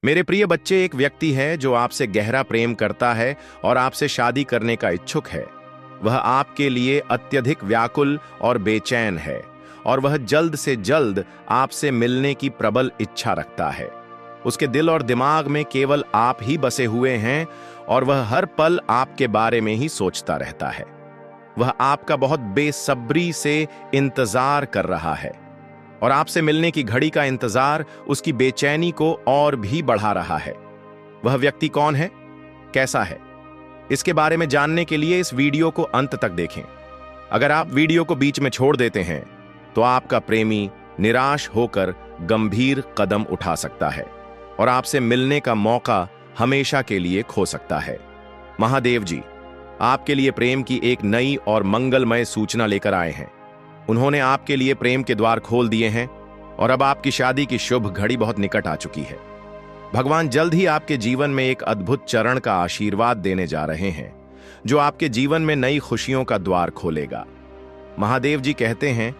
मेरे प्रिय बच्चे, एक व्यक्ति है जो आपसे गहरा प्रेम करता है और आपसे शादी करने का इच्छुक है। वह आपके लिए अत्यधिक व्याकुल और बेचैन है और वह जल्द से जल्द आपसे मिलने की प्रबल इच्छा रखता है। उसके दिल और दिमाग में केवल आप ही बसे हुए हैं और वह हर पल आपके बारे में ही सोचता रहता है। वह आपका बहुत बेसब्री से इंतजार कर रहा है और आपसे मिलने की घड़ी का इंतजार उसकी बेचैनी को और भी बढ़ा रहा है। वह व्यक्ति कौन है, कैसा है, इसके बारे में जानने के लिए इस वीडियो को अंत तक देखें। अगर आप वीडियो को बीच में छोड़ देते हैं तो आपका प्रेमी निराश होकर गंभीर कदम उठा सकता है और आपसे मिलने का मौका हमेशा के लिए खो सकता है। महादेव जी आपके लिए प्रेम की एक नई और मंगलमय सूचना लेकर आए हैं। उन्होंने आपके लिए प्रेम के द्वार खोल दिए हैं और अब आपकी शादी की शुभ घड़ी बहुत निकट आ चुकी है। भगवान जल्द ही आपके जीवन में एक अद्भुत चरण का आशीर्वाद देने जा रहे हैं जो आपके जीवन में नई खुशियों का द्वार खोलेगा। महादेव जी कहते हैं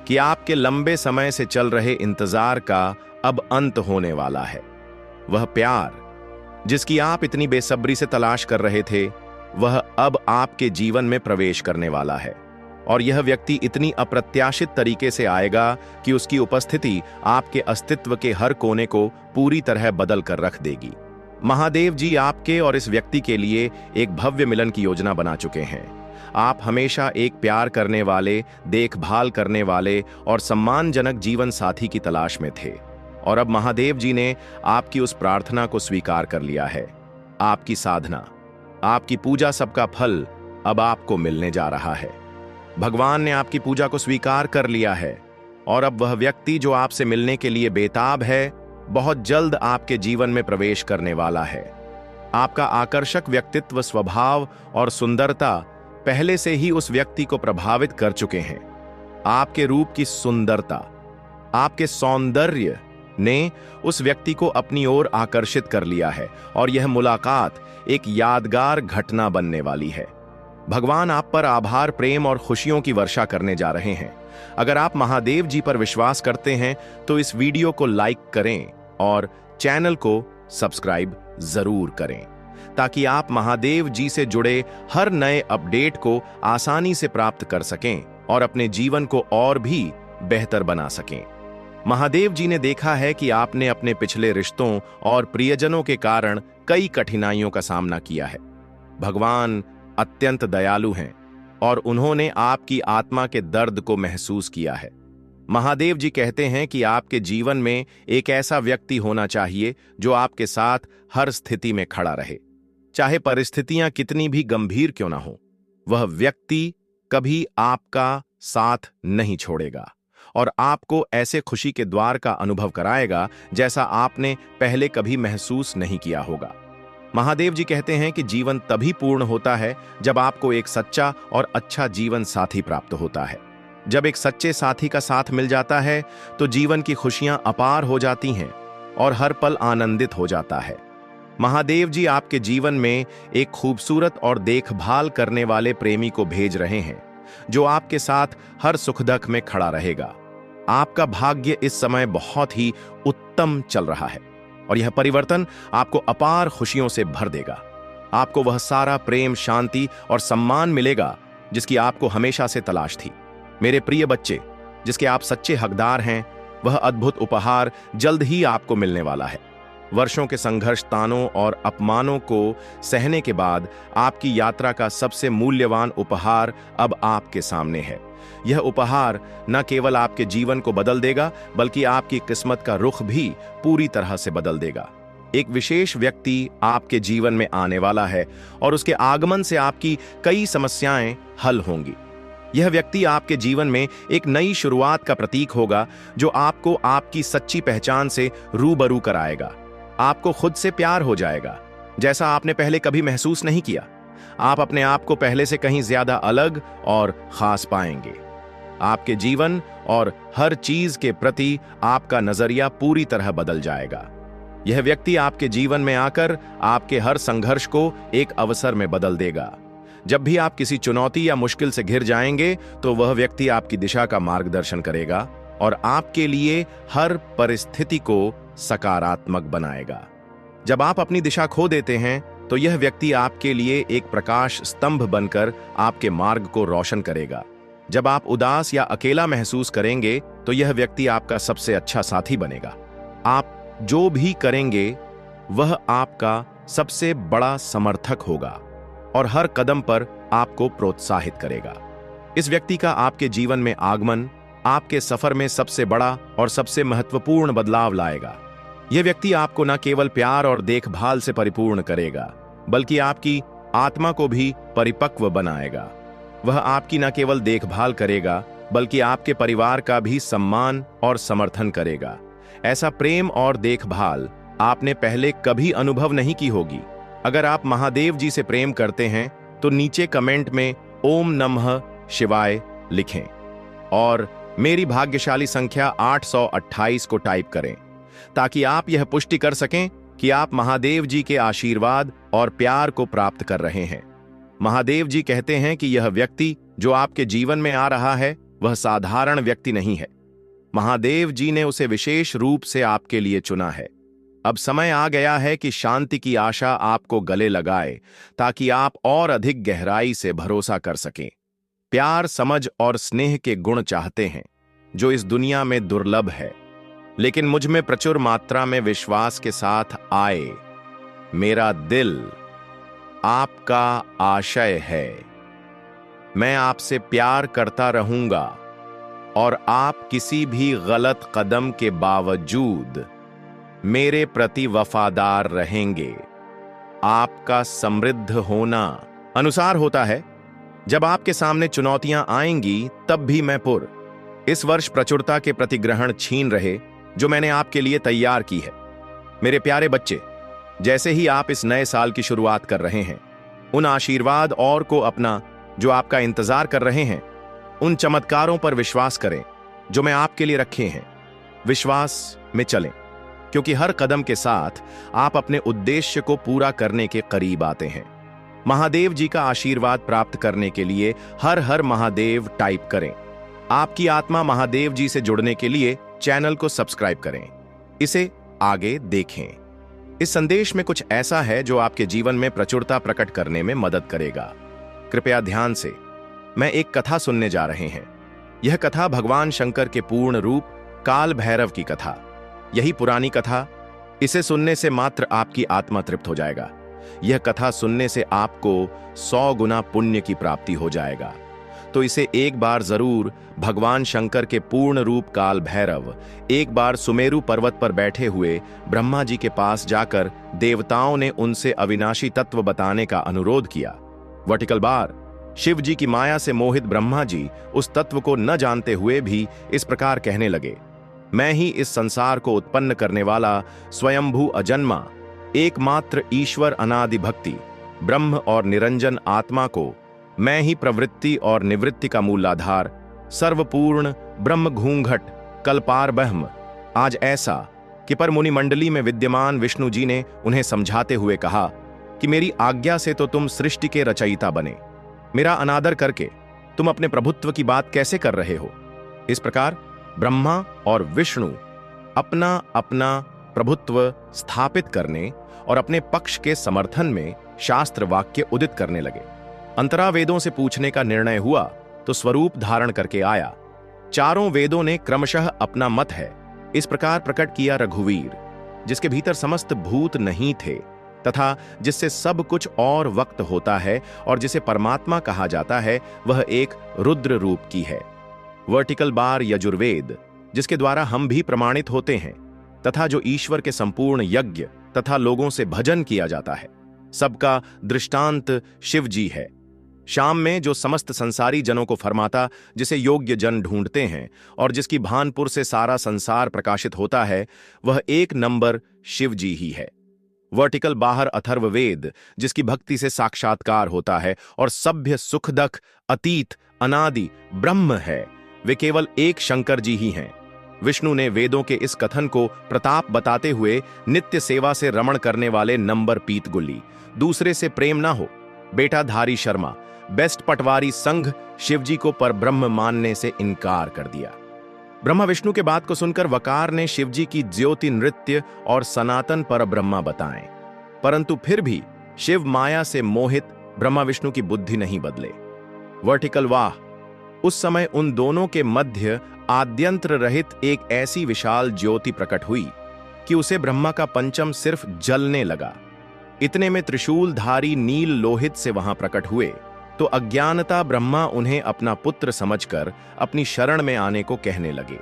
कि आपके लंबे समय से चल रहे इंतजार का अब अंत होने वाला है। वह प्यार जिसकी आप इतनी बेसब्री से तलाश कर रहे थे, वह अब आपके जीवन में प्रवेश करने वाला है और यह व्यक्ति इतनी अप्रत्याशित तरीके से आएगा कि उसकी उपस्थिति आपके अस्तित्व के हर कोने को पूरी तरह बदल कर रख देगी। महादेव जी आपके और इस व्यक्ति के लिए एक भव्य मिलन की योजना बना चुके हैं। आप हमेशा एक प्यार करने वाले, देखभाल करने वाले और सम्मानजनक जीवन साथी की तलाश में थे और अब महादेव जी ने आपकी उस प्रार्थना को स्वीकार कर लिया है। आपकी साधना, आपकी पूजा सबका फल अब आपको मिलने जा रहा है। भगवान ने आपकी पूजा को स्वीकार कर लिया है और अब वह व्यक्ति जो आपसे मिलने के लिए बेताब है, बहुत जल्द आपके जीवन में प्रवेश करने वाला है। आपका आकर्षक व्यक्तित्व, स्वभाव और सुंदरता पहले से ही उस व्यक्ति को प्रभावित कर चुके हैं। आपके रूप की सुंदरता, आपके सौंदर्य ने उस व्यक्ति को अपनी ओर आकर्षित कर लिया है और यह मुलाकात एक यादगार घटना बनने वाली है। भगवान आप पर आभार, प्रेम और खुशियों की वर्षा करने जा रहे हैं। अगर आप महादेव जी पर विश्वास करते हैं तो इस वीडियो को लाइक करें और चैनल को सब्सक्राइब जरूर करें ताकि आप महादेव जी से जुड़े हर नए अपडेट को आसानी से प्राप्त कर सकें और अपने जीवन को और भी बेहतर बना सकें। महादेव जी ने देखा है कि आपने अपने पिछले रिश्तों और प्रियजनों के कारण कई कठिनाइयों का सामना किया है। भगवान अत्यंत दयालु हैं और उन्होंने आपकी आत्मा के दर्द को महसूस किया है। महादेव जी कहते हैं कि आपके जीवन में एक ऐसा व्यक्ति होना चाहिए जो आपके साथ हर स्थिति में खड़ा रहे, चाहे परिस्थितियां कितनी भी गंभीर क्यों ना हो। वह व्यक्ति कभी आपका साथ नहीं छोड़ेगा और आपको ऐसे खुशी के द्वार का अनुभव कराएगा जैसा आपने पहले कभी महसूस नहीं किया होगा। महादेव जी कहते हैं कि जीवन तभी पूर्ण होता है जब आपको एक सच्चा और अच्छा जीवन साथी प्राप्त होता है। जब एक सच्चे साथी का साथ मिल जाता है तो जीवन की खुशियां अपार हो जाती हैं और हर पल आनंदित हो जाता है। महादेव जी आपके जीवन में एक खूबसूरत और देखभाल करने वाले प्रेमी को भेज रहे हैं जो आपके साथ हर सुख-दुख में खड़ा रहेगा। आपका भाग्य इस समय बहुत ही उत्तम चल रहा है और यह परिवर्तन आपको अपार खुशियों से भर देगा। आपको वह सारा प्रेम, शांति और सम्मान मिलेगा जिसकी आपको हमेशा से तलाश थी। मेरे प्रिय बच्चे, जिसके आप सच्चे हकदार हैं, वह अद्भुत उपहार जल्द ही आपको मिलने वाला है। वर्षों के संघर्ष, तानों और अपमानों को सहने के बाद आपकी यात्रा का सबसे मूल्यवान उपहार अब आपके सामने है। यह उपहार न केवल आपके जीवन को बदल देगा बल्कि आपकी किस्मत का रुख भी पूरी तरह से बदल देगा। एक विशेष व्यक्ति आपके जीवन में आने वाला है और उसके आगमन से आपकी कई समस्याएं हल होंगी। यह व्यक्ति आपके जीवन में एक नई शुरुआत का प्रतीक होगा जो आपको आपकी सच्ची पहचान से रूबरू कराएगा। आपको खुद से प्यार हो जाएगा जैसा आपने पहले कभी महसूस नहीं किया। आप अपने आप को पहले से कहीं ज्यादा अलग और खास पाएंगे। आपके जीवन और हर चीज के प्रति आपका नजरिया पूरी तरह बदल जाएगा। यह व्यक्ति आपके जीवन में आकर आपके हर संघर्ष को एक अवसर में बदल देगा। जब भी आप किसी चुनौती या मुश्किल से घिर जाएंगे तो वह व्यक्ति आपकी दिशा का मार्गदर्शन करेगा और आपके लिए हर परिस्थिति को सकारात्मक बनाएगा। जब आप अपनी दिशा खो देते हैं तो यह व्यक्ति आपके लिए एक प्रकाश स्तंभ बनकर आपके मार्ग को रोशन करेगा। जब आप उदास या अकेला महसूस करेंगे तो यह व्यक्ति आपका सबसे अच्छा साथी बनेगा। आप जो भी करेंगे वह आपका सबसे बड़ा समर्थक होगा और हर कदम पर आपको प्रोत्साहित करेगा। इस व्यक्ति का आपके जीवन में आगमन आपके सफर में सबसे बड़ा और सबसे महत्वपूर्ण बदलाव लाएगा। यह व्यक्ति आपको न केवल प्यार और देखभाल से परिपूर्ण करेगा, बल्कि आपकी आत्मा को भी परिपक्व बनाएगा। वह आपकी न केवल देखभाल करेगा, बल्कि आपके परिवार का भी सम्मान और समर्थन करेगा। ऐसा प्रेम और देखभाल आपने पहले कभी अनुभव नहीं की होगी। अगर आप महादेव जी से प्रेम करते हैं तो नीचे कमेंट में ओम नमः शिवाय लिखें और मेरी भाग्यशाली संख्या 828 को टाइप करें, ताकि आप यह पुष्टि कर सकें कि आप महादेव जी के आशीर्वाद और प्यार को प्राप्त कर रहे हैं। महादेव जी कहते हैं कि यह व्यक्ति जो आपके जीवन में आ रहा है वह साधारण व्यक्ति नहीं है। महादेव जी ने उसे विशेष रूप से आपके लिए चुना है। अब समय आ गया है कि शांति की आशा आपको गले लगाए, ताकि आप और अधिक गहराई से भरोसा कर सकें। प्यार, समझ और स्नेह के गुण चाहते हैं जो इस दुनिया में दुर्लभ है, लेकिन मुझ में प्रचुर मात्रा में विश्वास के साथ आए। मेरा दिल आपका आशय है। मैं आपसे प्यार करता रहूंगा और आप किसी भी गलत कदम के बावजूद मेरे प्रति वफादार रहेंगे। आपका समृद्ध होना अनुसार होता है। जब आपके सामने चुनौतियां आएंगी तब भी मैं इस वर्ष प्रचुरता के प्रतिग्रहण छीन रहे जो मैंने आपके लिए तैयार की है। मेरे प्यारे बच्चे, जैसे ही आप इस नए साल की शुरुआत कर रहे हैं, उन आशीर्वाद और को अपना जो आपका इंतजार कर रहे हैं, उन चमत्कारों पर विश्वास करें जो मैं आपके लिए रखे हैं। विश्वास में चलें, क्योंकि हर कदम के साथ आप अपने उद्देश्य को पूरा करने के करीब आते हैं। महादेव जी का आशीर्वाद प्राप्त करने के लिए हर हर महादेव टाइप करें। आपकी आत्मा महादेव जी से जुड़ने के लिए चैनल को सब्सक्राइब करें। इसे आगे देखें। इस संदेश में कुछ ऐसा है जो आपके जीवन में प्रचुरता प्रकट करने में मदद करेगा। कृपया ध्यान से मैं एक कथा सुनने जा रहे हैं। यह कथा भगवान शंकर के पूर्ण रूप काल भैरव की कथा। यही पुरानी कथा, इसे सुनने से मात्र आपकी आत्मा तृप्त हो जाएगा। यह कथा सुनने से आपको 100 गुना पुण्य की प्राप्ति हो जाएगा। तो इसे एक बार जरूर भगवान शंकर के पूर्ण रूप काल भैरव एक बार सुमेरु पर्वत पर बैठे हुए ब्रह्मा जी के पास जाकर देवताओं ने उनसे अविनाशी तत्व बताने का अनुरोध किया। वर्टिकल बार शिव जी की माया से मोहित ब्रह्मा जी उस तत्व को न जानते हुए भी इस प्रकार कहने लगे, मैं ही इस संसार को उत्पन्न करने वाला स्वयंभू अजन्मा एकमात्र ईश्वर अनादि भक्ति ब्रह्म और निरंजन आत्मा को मैं ही प्रवृत्ति और निवृत्ति का मूलाधार सर्वपूर्ण ब्रह्म घूंघट कल्पार ब्रह्म। आज ऐसा कि पर मुनि मंडली में विद्यमान विष्णु जी ने उन्हें समझाते हुए कहा कि मेरी आज्ञा से तो तुम सृष्टि के रचयिता बने, मेरा अनादर करके तुम अपने प्रभुत्व की बात कैसे कर रहे हो। इस प्रकार ब्रह्मा और विष्णु अपना अपना प्रभुत्व स्थापित करने और अपने पक्ष के समर्थन में शास्त्र वाक्य उदित करने लगे। अंतरा वेदों से पूछने का निर्णय हुआ तो स्वरूप धारण करके आया। चारों वेदों ने क्रमशः अपना मत है इस प्रकार प्रकट किया। रघुवीर, जिसके भीतर समस्त भूत नहीं थे तथा जिससे सब कुछ और वक्त होता है और जिसे परमात्मा कहा जाता है, वह एक रुद्र रूप की है। वर्टिकल बार यजुर्वेद, जिसके द्वारा हम भी प्रमाणित होते हैं तथा जो ईश्वर के संपूर्ण यज्ञ तथा लोगों से भजन किया जाता है, सबका दृष्टांत शिव जी है। शाम में जो समस्त संसारी जनों को फरमाता, जिसे योग्य जन ढूंढते हैं और जिसकी भानपुर से सारा संसार प्रकाशित होता है, वह एक नंबर शिव जी ही है। वर्टिकल बाहर अथर्ववेद, जिसकी भक्ति से साक्षात्कार होता है और सभ्य सुखदख अतीत अनादि ब्रह्म है, वे केवल एक शंकर जी ही हैं। विष्णु ने वेदों के इस कथन को प्रताप बताते हुए नित्य सेवा से रमण करने वाले नंबर पीत गुल्ली, दूसरे से प्रेम ना हो, बेटा धारी शर्मा, बेस्ट पटवारी संघ शिवजी को परब्रह्म मानने से इनकार कर दिया। ब्रह्मा विष्णु के बात को सुनकर वकार ने शिवजी की ज्योति नृत्य और सनातन परब्रह्मा बताएं। परंतु फिर भी शिव माया से मोहित ब्रह्मा विष्णु की बुद्धि नहीं बदले। वर्टिकल वाह। उस समय उन दोनों के मध्य आद्यंत्र रहित एक ऐसी विशाल ज्योति प्रकट हुई कि उसे ब्रह्मा का पंचम सिर्फ जलने लगा। इतने में त्रिशूलधारी नील लोहित से वहां प्रकट हुए तो अज्ञानता ब्रह्मा उन्हें अपना पुत्र समझकर अपनी शरण में आने को कहने लगे।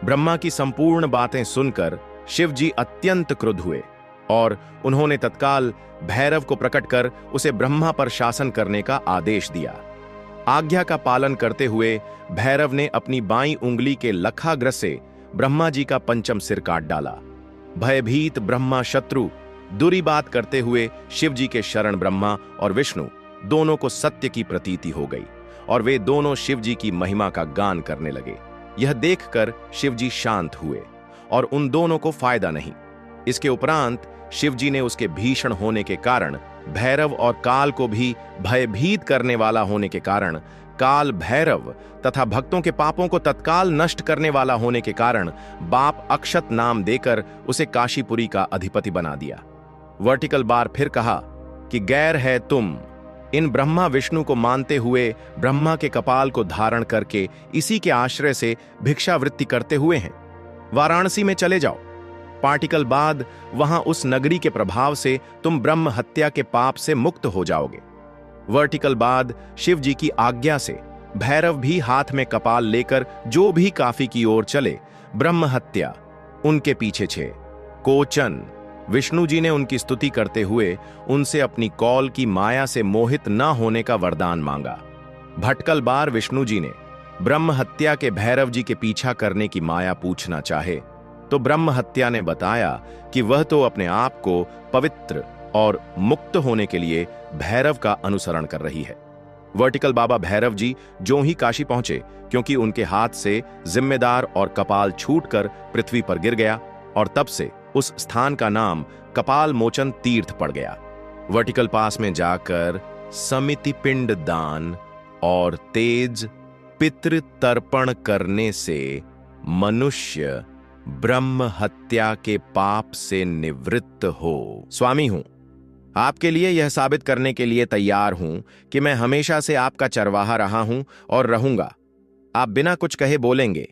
ब्रह्मा की संपूर्ण बातें सुनकर शिव जी अत्यंत क्रुद्ध हुए और उन्होंने तत्काल भैरव को प्रकट कर उसे ब्रह्मा पर शासन करने का आदेश दिया। आज्ञा का पालन करते हुए भैरव ने अपनी बाईं उंगली के लखाग्र से ब्रह्मा जी का पंचम सिर काट डाला। भयभीत ब्रह्मा शत्रु दुरी बात करते हुए शिव जी के शरण ब्रह्मा और विष्णु दोनों को सत्य की प्रतीति हो गई और वे दोनों शिव जी की महिमा का गान करने लगे। यह देखकर शिव जी शांत हुए और उन दोनों को फायदा नहीं। इसके उपरांत शिव जी ने उसके भीषण होने के कारण भैरव और काल को भी भयभीत करने वाला होने के कारण काल भैरव तथा भक्तों के पापों को तत्काल नष्ट करने वाला होने के कारण बाप अक्षत नाम देकर उसे काशीपुरी का अधिपति बना दिया। वर्टिकल बार फिर कहा कि गैर है तुम इन ब्रह्मा विष्णु को मानते हुए ब्रह्मा के कपाल को धारण करके इसी के आश्रय से भिक्षावृत्ति करते हुए हैं। वाराणसी में चले जाओ। पार्टिकल बाद वहां उस नगरी के प्रभाव से तुम ब्रह्म हत्या के पाप से मुक्त हो जाओगे। वर्टिकल बाद शिव जी की आज्ञा से भैरव भी हाथ में कपाल लेकर जो भी काफी की ओर चले ब्रह्म हत्या उनके पीछे छे। कोचन विष्णु जी ने उनकी स्तुति करते हुए उनसे अपनी कौल की माया से मोहित न होने का वरदान मांगा। भटकल बार विष्णु जी ने ब्रह्म हत्या के भैरव जी के पीछा करने की माया पूछना चाहे तो ब्रह्म हत्या ने बताया कि वह तो अपने आप को पवित्र और मुक्त होने के लिए भैरव का अनुसरण कर रही है। वर्टिकल बाबा भैरव जी जो ही काशी पहुंचे क्योंकि उनके हाथ से जिम्मेदार और कपाल छूटकर पृथ्वी पर गिर गया और तब से उस स्थान का नाम कपाल मोचन तीर्थ पड़ गया। वर्टिकल पास में जाकर समिति पिंड दान और तेज पितृ तर्पण करने से मनुष्य ब्रह्म हत्या के पाप से निवृत्त हो। स्वामी हूं, आपके लिए यह साबित करने के लिए तैयार हूं कि मैं हमेशा से आपका चरवाहा रहा हूं और रहूंगा। आप बिना कुछ कहे बोलेंगे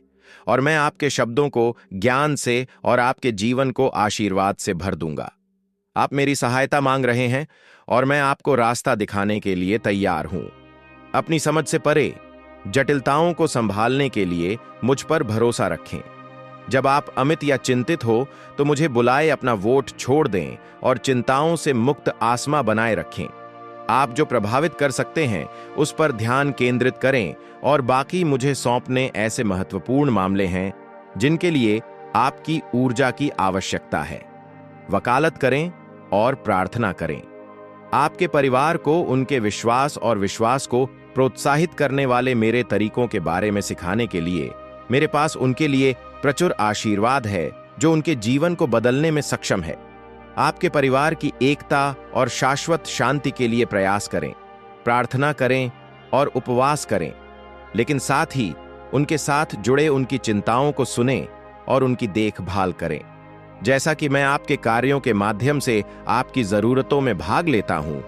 और मैं आपके शब्दों को ज्ञान से और आपके जीवन को आशीर्वाद से भर दूंगा। आप मेरी सहायता मांग रहे हैं और मैं आपको रास्ता दिखाने के लिए तैयार हूं। अपनी समझ से परे जटिलताओं को संभालने के लिए मुझ पर भरोसा रखें। जब आप अमित या चिंतित हो तो मुझे बुलाए अपना वोट छोड़ दें और चिंताओं से मुक्त आत्मा बनाए रखें। आप जो प्रभावित कर सकते हैं उस पर ध्यान केंद्रित करें और बाकी मुझे सौंपने ऐसे महत्वपूर्ण मामले हैं जिनके लिए आपकी ऊर्जा की आवश्यकता है। वकालत करें और प्रार्थना करें। आपके परिवार को उनके विश्वास और विश्वास को प्रोत्साहित करने वाले मेरे तरीकों के बारे में सिखाने के लिए मेरे पास उनके लिए प्रचुर आशीर्वाद है जो उनके जीवन को बदलने में सक्षम है। आपके परिवार की एकता और शाश्वत शांति के लिए प्रयास करें, प्रार्थना करें और उपवास करें, लेकिन साथ ही उनके साथ जुड़े उनकी चिंताओं को सुनें और उनकी देखभाल करें। जैसा कि मैं आपके कार्यों के माध्यम से आपकी जरूरतों में भाग लेता हूं,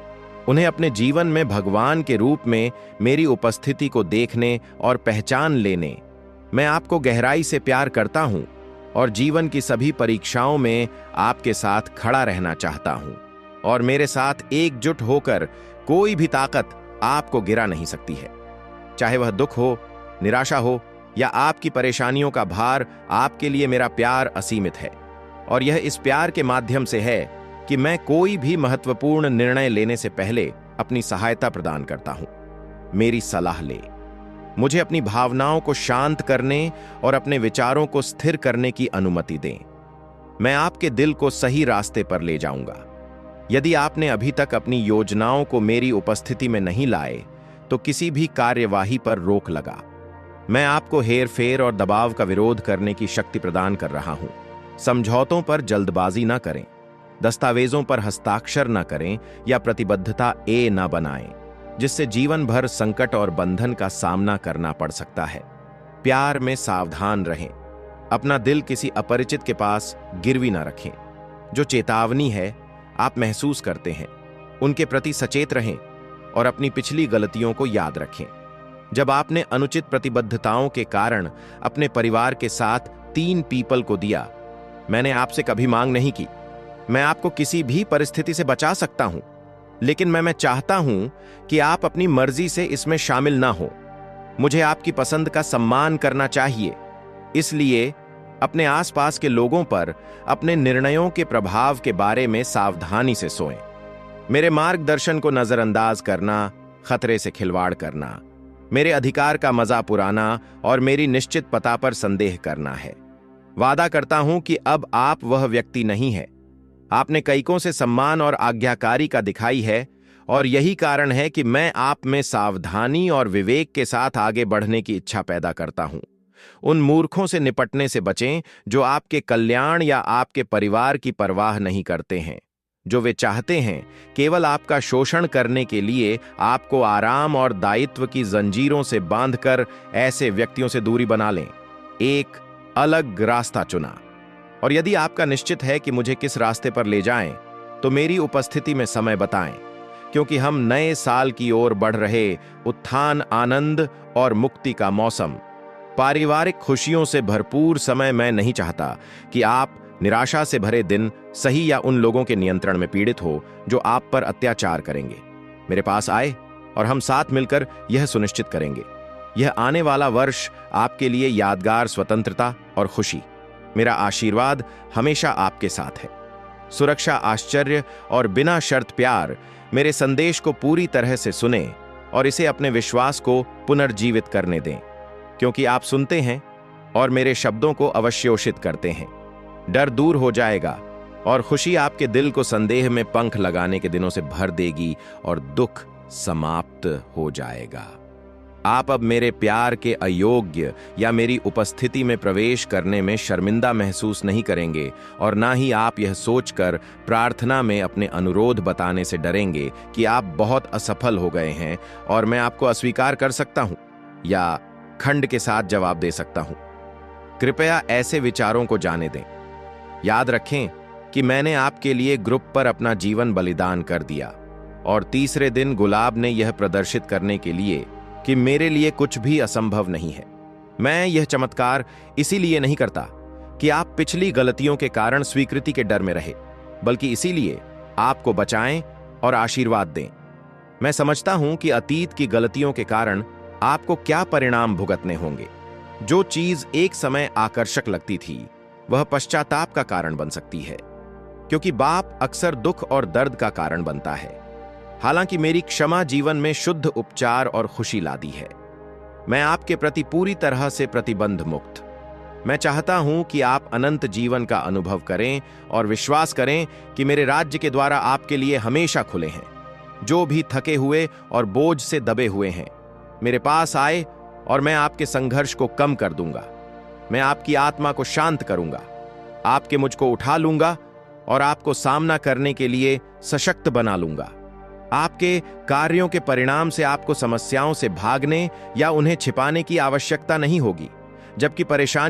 उन्हें अपने जीवन में भगवान के रूप में मेरी उपस्थिति को देखने और पहचान लेने। मैं आपको गहराई से प्यार करता हूं और जीवन की सभी परीक्षाओं में आपके साथ खड़ा रहना चाहता हूं और मेरे साथ एकजुट होकर कोई भी ताकत आपको गिरा नहीं सकती है। चाहे वह दुख हो, निराशा हो या आपकी परेशानियों का भार, आपके लिए मेरा प्यार असीमित है और यह इस प्यार के माध्यम से है कि मैं कोई भी महत्वपूर्ण निर्णय लेने से पहले अपनी सहायता प्रदान करता हूं। मेरी सलाह ले, मुझे अपनी भावनाओं को शांत करने और अपने विचारों को स्थिर करने की अनुमति दें। मैं आपके दिल को सही रास्ते पर ले जाऊंगा। यदि आपने अभी तक अपनी योजनाओं को मेरी उपस्थिति में नहीं लाए तो किसी भी कार्यवाही पर रोक लगा। मैं आपको हेरफेर और दबाव का विरोध करने की शक्ति प्रदान कर रहा हूं। समझौतों पर जल्दबाजी न करें, दस्तावेजों पर हस्ताक्षर न करें या प्रतिबद्धता न बनाएं, जिससे जीवन भर संकट और बंधन का सामना करना पड़ सकता है। प्यार में सावधान रहें। अपना दिल किसी अपरिचित के पास गिरवी न रखें। जो चेतावनी है आप महसूस करते हैं, उनके प्रति सचेत रहें और अपनी पिछली गलतियों को याद रखें। जब आपने अनुचित प्रतिबद्धताओं के कारण अपने परिवार के साथ 3 पीपल को दिया, मैंने आपसे कभी मांग नहीं की। मैं आपको किसी भी परिस्थिति से बचा सकता हूं, लेकिन मैं चाहता हूं कि आप अपनी मर्जी से इसमें शामिल ना हो। मुझे आपकी पसंद का सम्मान करना चाहिए, इसलिए अपने आसपास के लोगों पर अपने निर्णयों के प्रभाव के बारे में सावधानी से सोएं। मेरे मार्गदर्शन को नजरअंदाज करना, खतरे से खिलवाड़ करना, मेरे अधिकार का मजाक उड़ाना और मेरी निश्चित पता पर संदेह करना है। वादा करता हूं कि अब आप वह व्यक्ति नहीं है। आपने कईकों से सम्मान और आज्ञाकारी का दिखाई है, और यही कारण है कि मैं आप में सावधानी और विवेक के साथ आगे बढ़ने की इच्छा पैदा करता हूं। उन मूर्खों से निपटने से बचें जो आपके कल्याण या आपके परिवार की परवाह नहीं करते हैं, जो वे चाहते हैं केवल आपका शोषण करने के लिए आपको आराम और दायित्व की जंजीरों से बांधकर ऐसे व्यक्तियों से दूरी बना लें। एक अलग रास्ता चुना, और यदि आपका निश्चित है कि मुझे किस रास्ते पर ले जाएं, तो मेरी उपस्थिति में समय बताएं, क्योंकि हम नए साल की ओर बढ़ रहे उत्थान, आनंद और मुक्ति का मौसम, पारिवारिक खुशियों से भरपूर समय। मैं नहीं चाहता कि आप निराशा से भरे दिन सही या उन लोगों के नियंत्रण में पीड़ित हो जो आप पर अत्याचार करेंगे। मेरे पास आए और हम साथ मिलकर यह सुनिश्चित करेंगे। यह आने वाला वर्ष आपके लिए यादगार स्वतंत्रता और खुशी। मेरा आशीर्वाद हमेशा आपके साथ है। सुरक्षा, आश्चर्य और बिना शर्त प्यार। मेरे संदेश को पूरी तरह से सुने और इसे अपने विश्वास को पुनर्जीवित करने दें, क्योंकि आप सुनते हैं और मेरे शब्दों को अवश्योषित करते हैं। डर दूर हो जाएगा और खुशी आपके दिल को संदेह में पंख लगाने के दिनों से भर देगी और दुख समाप्त हो जाएगा। आप अब मेरे प्यार के अयोग्य या मेरी उपस्थिति में प्रवेश करने में शर्मिंदा महसूस नहीं करेंगे, और ना ही आप यह सोचकर प्रार्थना में अपने अनुरोध बताने से डरेंगे कि आप बहुत असफल हो गए हैं और मैं आपको अस्वीकार कर सकता हूं या खंड के साथ जवाब दे सकता हूं। कृपया ऐसे विचारों को जाने दें। याद रखें कि मैंने आपके लिए ग्रुप पर अपना जीवन बलिदान कर दिया, और तीसरे दिन गुलाब ने यह प्रदर्शित करने के लिए कि मेरे लिए कुछ भी असंभव नहीं है। मैं यह चमत्कार इसीलिए नहीं करता कि आप पिछली गलतियों के कारण स्वीकृति के डर में रहे, बल्कि इसीलिए आपको बचाएं और आशीर्वाद दें। मैं समझता हूं कि अतीत की गलतियों के कारण आपको क्या परिणाम भुगतने होंगे। जो चीज एक समय आकर्षक लगती थी, वह पश्चाताप का कारण बन सकती है, क्योंकि बाप अक्सर दुख और दर्द का कारण बनता है। हालांकि मेरी क्षमा जीवन में शुद्ध उपचार और खुशी लादी है। मैं आपके प्रति पूरी तरह से प्रतिबंध मुक्त। मैं चाहता हूं कि आप अनंत जीवन का अनुभव करें और विश्वास करें कि मेरे राज्य के द्वार आपके लिए हमेशा खुले हैं। जो भी थके हुए और बोझ से दबे हुए हैं, मेरे पास आए और मैं आपके संघर्ष को कम कर दूंगा। मैं आपकी आत्मा को शांत करूंगा, आपके मुझ को उठा लूंगा और आपको सामना करने के लिए सशक्त बना लूंगा। आपके कार्यों के परिणाम से आपको समस्याओं से भागने या उन्हें छिपाने की आवश्यकता नहीं होगी, जबकि परेशानी